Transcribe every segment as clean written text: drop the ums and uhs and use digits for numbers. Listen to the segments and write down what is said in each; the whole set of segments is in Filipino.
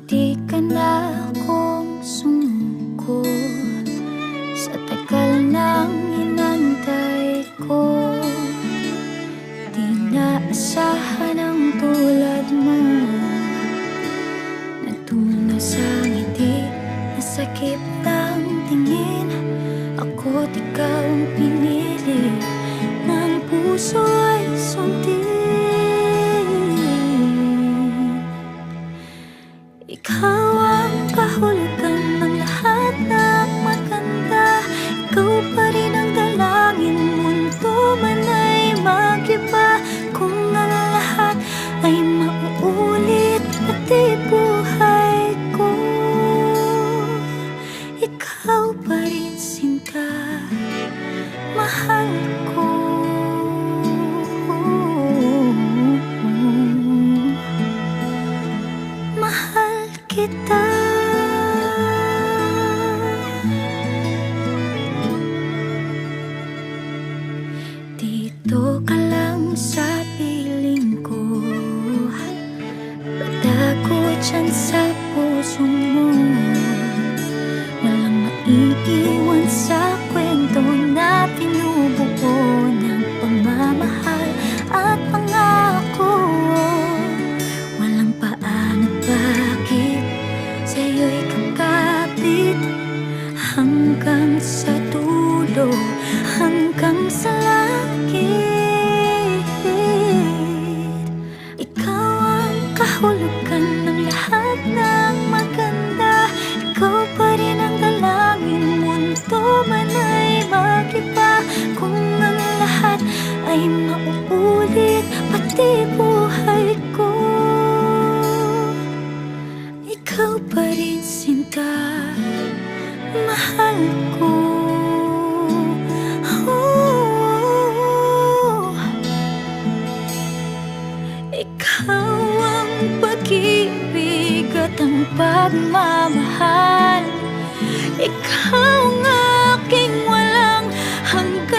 Di ka na akong sumuko sa tagal ng inantay ko. Di naasahan ang tulad mo, natunas ang ngiti na sakit ng tingin. Ako't ikaw ang pinili ng puso ay sundin. Ikaw ang kahulugan ng lahat ng maganda. Ikaw pa rin ang dalangin, mundo man ay mag-iba. Kung ang lahat ay mauulit, pati buhay ko, ikaw pa rin sinta, mahal ko. Mahal kita. Dito ka lang sa piling ko, patago dyan sa puso mo. Walang maiiwan sa kwento na binubuo ng pagmamahal at pangako. Walang paano't bakit sa'yo'y kakapit hanggang sa dulo, hanggang sa langit. Ikaw ang kahulugan ng lahat ng maganda. Ikaw pa rin ang dalangin, mundo man ay mag-iba. Kung ang lahat ay mauulit, pati buhay ko, ikaw pa rin sinta, mahal ko. Ikaw ang pag-ibig at ang pagmamahal. Ikaw ang aking walang hanggan.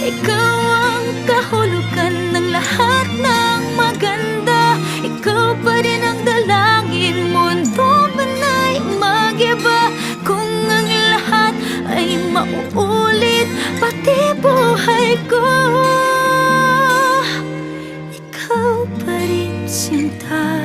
Ikaw ang kahulugan ng lahat ng maganda. Ikaw pa rin ang dalangin, mundo man ay mag-iba. Kung ang lahat ay mauulit, pati buhay ko, ikaw pa rin sinta,